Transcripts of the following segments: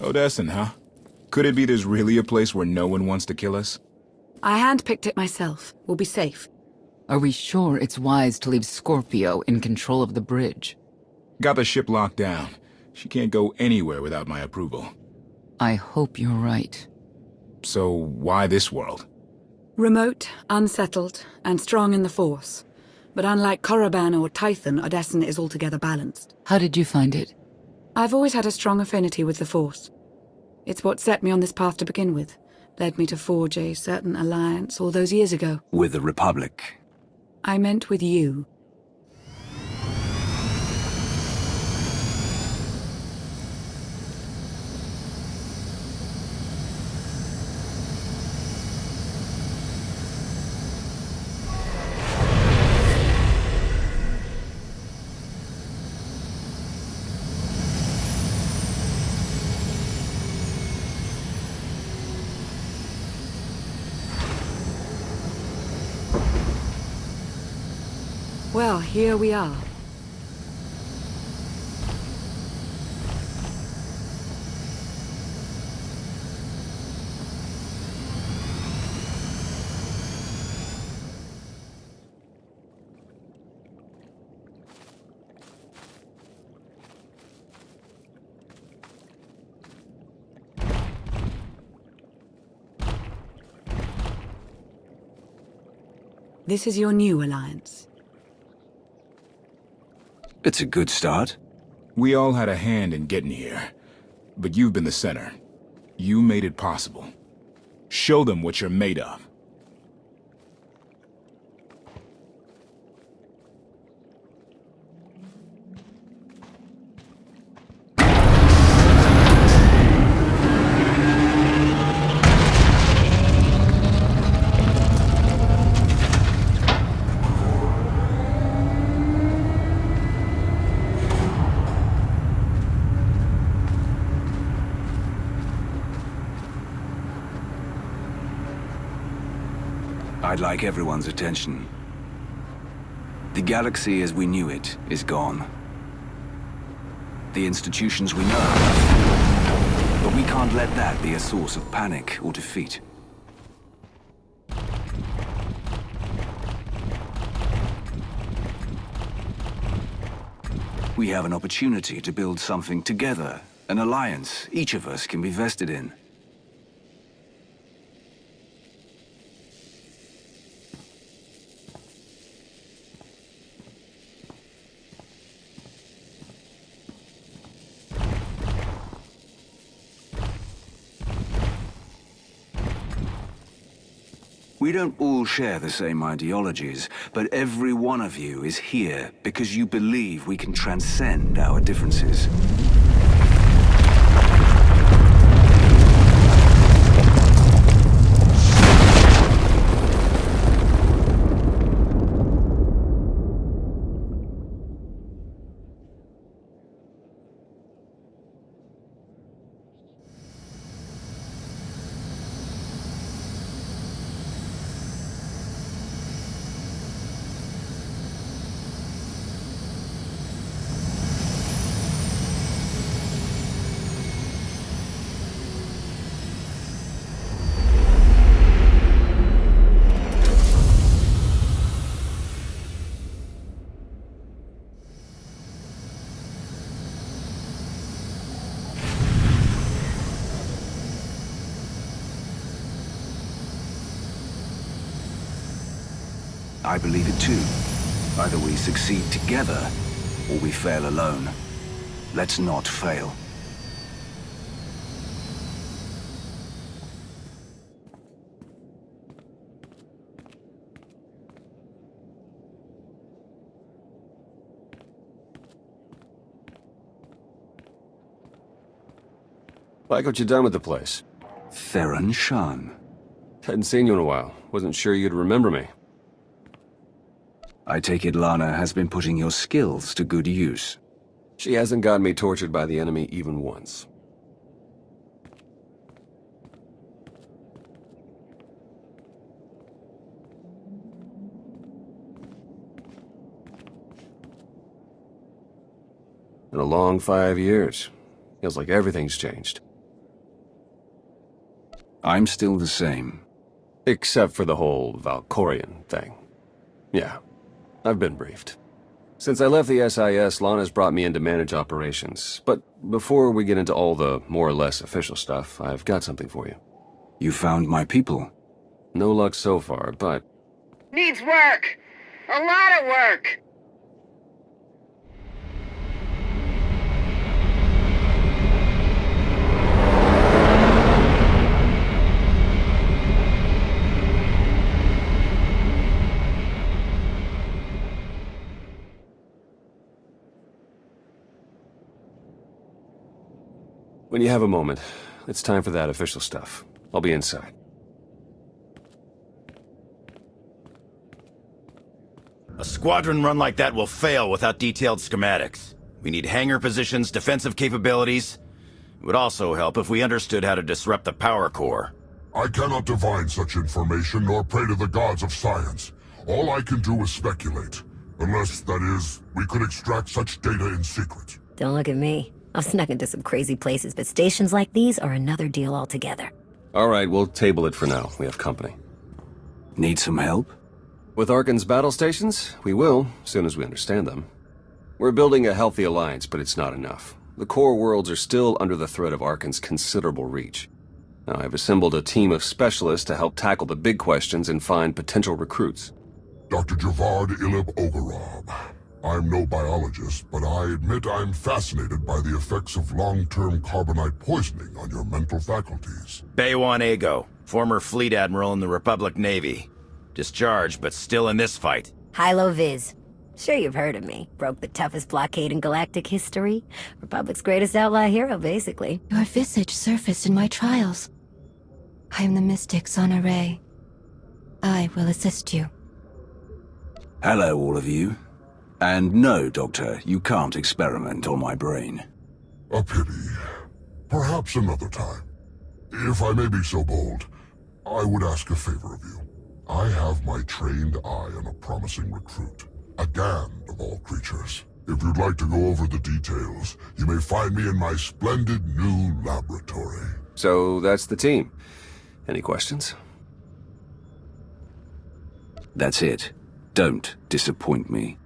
Odessen, huh? Could it be there's really a place where no one wants to kill us? I handpicked it myself. We'll be safe. Are we sure it's wise to leave Scorpio in control of the bridge? Got the ship locked down. She can't go anywhere without my approval. I hope you're right. So why this world? Remote, unsettled, and strong in the Force. But unlike Korriban or Tython, Odessen is altogether balanced. How did you find it? I've always had a strong affinity with the Force. It's what set me on this path to begin with. Led me to forge a certain alliance all those years ago. With the Republic? I meant with you. Well, here we are. This is your new alliance. It's a good start. We all had a hand in getting here. But you've been the center. You made it possible. Show them what you're made of. I'd like everyone's attention. The galaxy as we knew it is gone. The institutions we know of. But we can't let that be a source of panic or defeat. We have an opportunity to build something together, an alliance each of us can be vested in. We don't all share the same ideologies, but every one of you is here because you believe we can transcend our differences. I believe it too. Either we succeed together, or we fail alone. Let's not fail. Like what you done with the place. Theron Shan. Hadn't seen you in a while. Wasn't sure you'd remember me. I take it Lana has been putting your skills to good use. She hasn't gotten me tortured by the enemy even once. In a long 5 years. Feels like everything's changed. I'm still the same. Except for the whole Valkorian thing. Yeah, I've been briefed. Since I left the SIS, Lana's brought me in to manage operations. But before we get into all the more or less official stuff, I've got something for you. You found my people. No luck so far, but... Needs work! A lot of work! When you have a moment, it's time for that official stuff. I'll be inside. A squadron run like that will fail without detailed schematics. We need hangar positions, defensive capabilities. It would also help if we understood how to disrupt the power core. I cannot divine such information nor pray to the gods of science. All I can do is speculate. Unless, that is, we could extract such data in secret. Don't look at me. I've snuck into some crazy places, but stations like these are another deal altogether. All right, we'll table it for now. We have company. Need some help? With Arkan's battle stations, we will, as soon as we understand them. We're building a healthy alliance, but it's not enough. The core worlds are still under the threat of Arkan's considerable reach. Now, I've assembled a team of specialists to help tackle the big questions and find potential recruits. Dr. Javad Ilib Ogorob. I'm no biologist, but I admit I'm fascinated by the effects of long-term carbonite poisoning on your mental faculties. Baywan Ego, former fleet admiral in the Republic Navy. Discharged, but still in this fight. Hilo Viz. Sure you've heard of me. Broke the toughest blockade in galactic history. Republic's greatest outlaw hero, basically. Your visage surfaced in my trials. I am the mystic Sonare. I will assist you. Hello, all of you. And no, Doctor, you can't experiment on my brain. A pity. Perhaps another time. If I may be so bold, I would ask a favor of you. I have my trained eye on a promising recruit. A Gand of all creatures. If you'd like to go over the details, you may find me in my splendid new laboratory. So that's the team. Any questions? That's it. Don't disappoint me.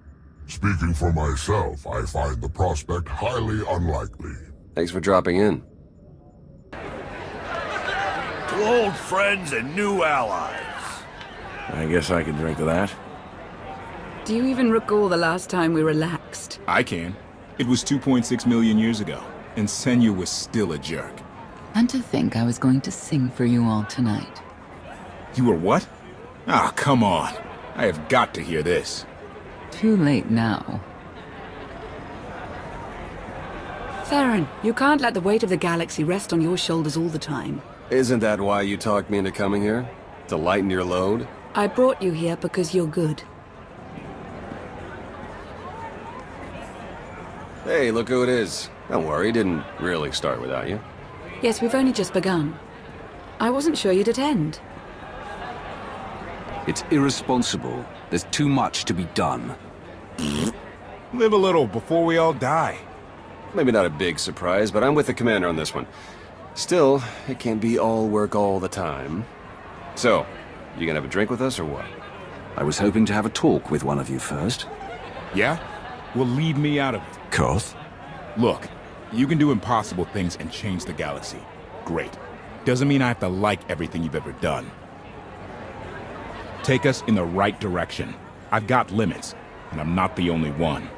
Speaking for myself, I find the prospect highly unlikely. Thanks for dropping in. To old friends and new allies. I guess I can drink to that. Do you even recall the last time we relaxed? I can. It was 2.6 million years ago, and Senya was still a jerk. And to think I was going to sing for you all tonight. You were what? Ah, come on. I have got to hear this. Too late now. Theron, you can't let the weight of the galaxy rest on your shoulders all the time. Isn't that why you talked me into coming here? To lighten your load? I brought you here because you're good. Hey, look who it is. Don't worry, didn't really start without you. Yes, we've only just begun. I wasn't sure you'd attend. It's irresponsible. There's too much to be done. Live a little before we all die. Maybe not a big surprise, but I'm with the commander on this one. Still, it can't be all work all the time. So, you gonna have a drink with us or what? I was hoping to have a talk with one of you first. Yeah? Well, leave me out of it. Koth? Look, you can do impossible things and change the galaxy. Great. Doesn't mean I have to like everything you've ever done. Take us in the right direction. I've got limits, and I'm not the only one.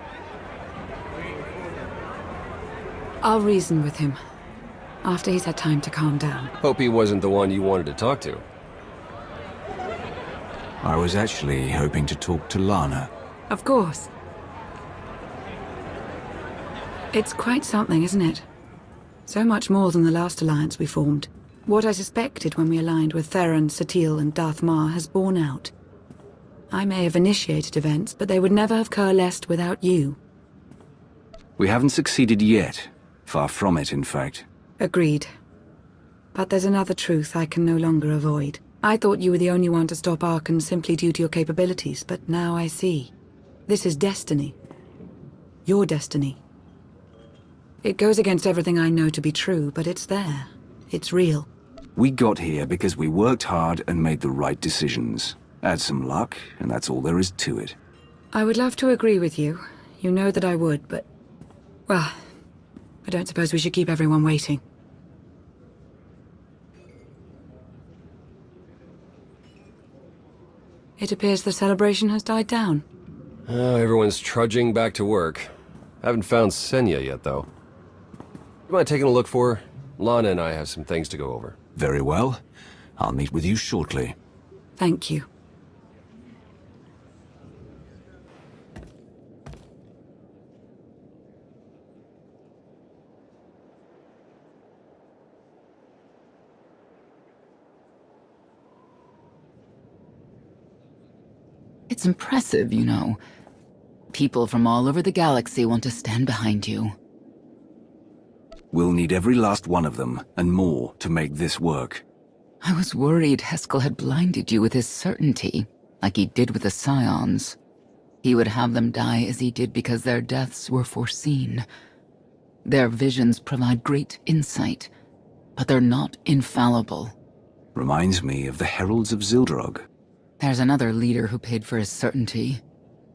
I'll reason with him. After he's had time to calm down. Hope he wasn't the one you wanted to talk to. I was actually hoping to talk to Lana. Of course. It's quite something, isn't it? So much more than the last alliance we formed. What I suspected when we aligned with Theron, Satil, and Darth Mar has borne out. I may have initiated events, but they would never have coalesced without you. We haven't succeeded yet. Far from it, in fact. Agreed. But there's another truth I can no longer avoid. I thought you were the only one to stop Arkan simply due to your capabilities, but now I see. This is destiny. Your destiny. It goes against everything I know to be true, but it's there. It's real. We got here because we worked hard and made the right decisions. Add some luck, and that's all there is to it. I would love to agree with you. You know that I would, but... well, I don't suppose we should keep everyone waiting. It appears the celebration has died down. Everyone's trudging back to work. Haven't found Senya yet, though. You mind taking a look for her? Lana and I have some things to go over. Very well. I'll meet with you shortly. Thank you. It's impressive, you know. People from all over the galaxy want to stand behind you. We'll need every last one of them, and more, to make this work. I was worried Heskel had blinded you with his certainty, like he did with the Scions. He would have them die as he did because their deaths were foreseen. Their visions provide great insight, but they're not infallible. Reminds me of the Heralds of Zildrog. There's another leader who paid for his certainty.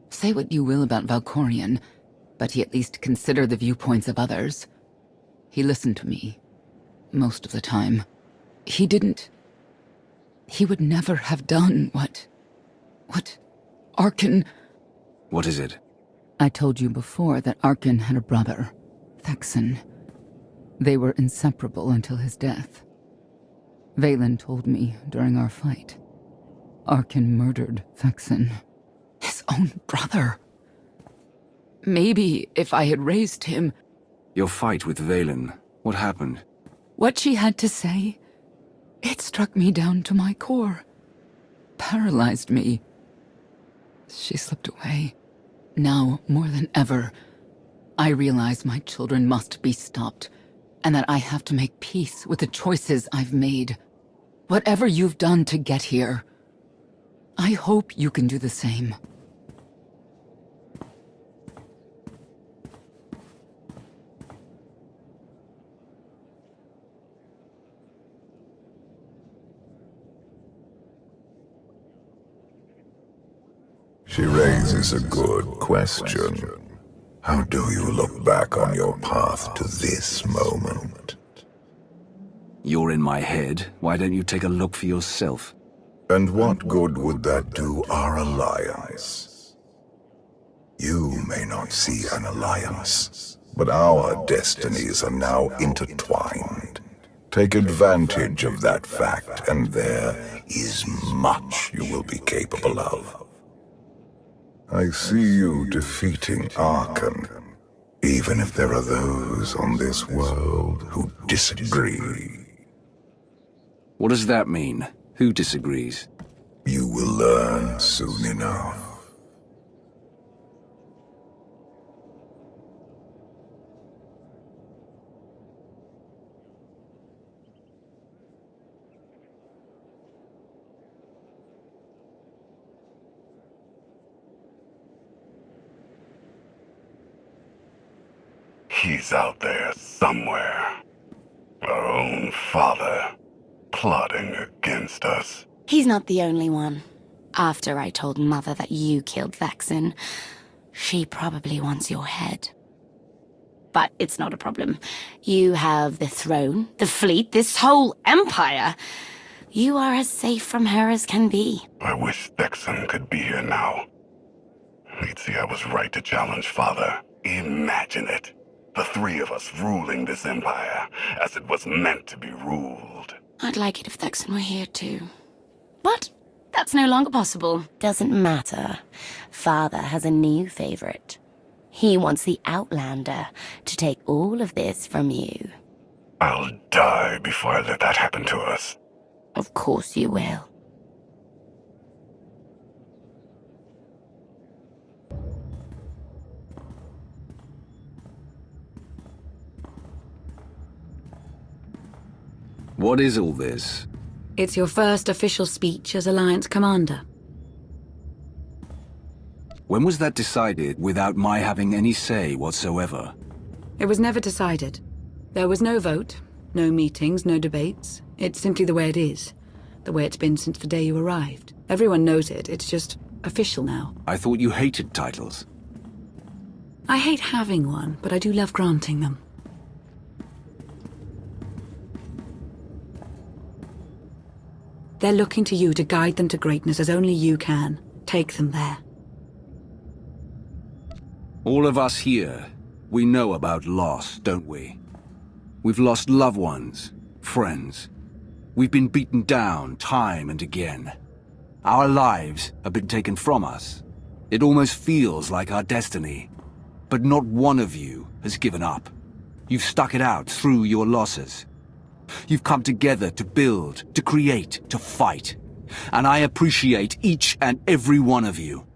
Say what you will about Valkorion, but he at least considered the viewpoints of others. He listened to me. Most of the time. He would never have done what Arkan... What is it? I told you before that Arkan had a brother, Thexan. They were inseparable until his death. Valen told me during our fight. Arkan murdered Thexan. His own brother. Maybe if I had raised him... Your fight with Valen, what happened? What she had to say, it struck me down to my core. Paralyzed me. She slipped away. Now, more than ever, I realize my children must be stopped, and that I have to make peace with the choices I've made. Whatever you've done to get here, I hope you can do the same. She raises a good question. How do you look back on your path to this moment? You're in my head. Why don't you take a look for yourself? And what good would that do our alliance? You may not see an alliance, but our destinies are now intertwined. Take advantage of that fact, and there is much you will be capable of. I see you defeating Arkan, even if there are those on this world who disagree. What does that mean? Who disagrees? You will learn soon enough. He's out there somewhere. Our own father, plotting against us. He's not the only one. After I told Mother that you killed Thexan, she probably wants your head. But it's not a problem. You have the throne, the fleet, this whole empire. You are as safe from her as can be. I wish Thexan could be here now. He'd see I was right to challenge Father. Imagine it. The three of us ruling this empire as it was meant to be ruled. I'd like it if Thexan were here too. But that's no longer possible. Doesn't matter. Father has a new favorite. He wants the Outlander to take all of this from you. I'll die before I let that happen to us. Of course you will. What is all this? It's your first official speech as Alliance Commander. When was that decided without my having any say whatsoever? It was never decided. There was no vote, No meetings, no debates. It's simply the way it is. The way it's been since the day you arrived. Everyone knows it. It's just official now. I thought you hated titles. I hate having one, but I do love granting them. They're looking to you to guide them to greatness as only you can. Take them there. All of us here, we know about loss, don't we? We've lost loved ones, friends. We've been beaten down time and again. Our lives have been taken from us. It almost feels like our destiny. But not one of you has given up. You've stuck it out through your losses. You've come together to build, to create, to fight. And I appreciate each and every one of you.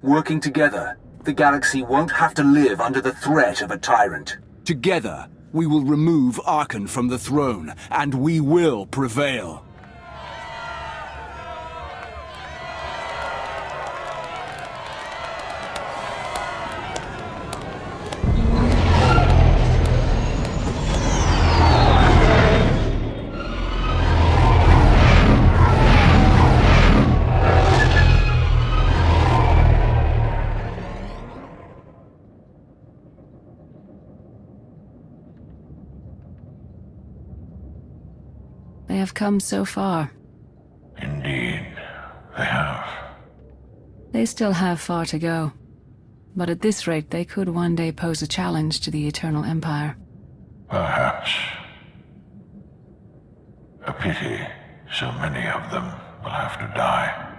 Working together, the galaxy won't have to live under the threat of a tyrant. Together, we will remove Arkan from the throne, and we will prevail. They have come so far. Indeed, they have. They still have far to go. But at this rate, they could one day pose a challenge to the Eternal Empire. Perhaps. A pity so many of them will have to die.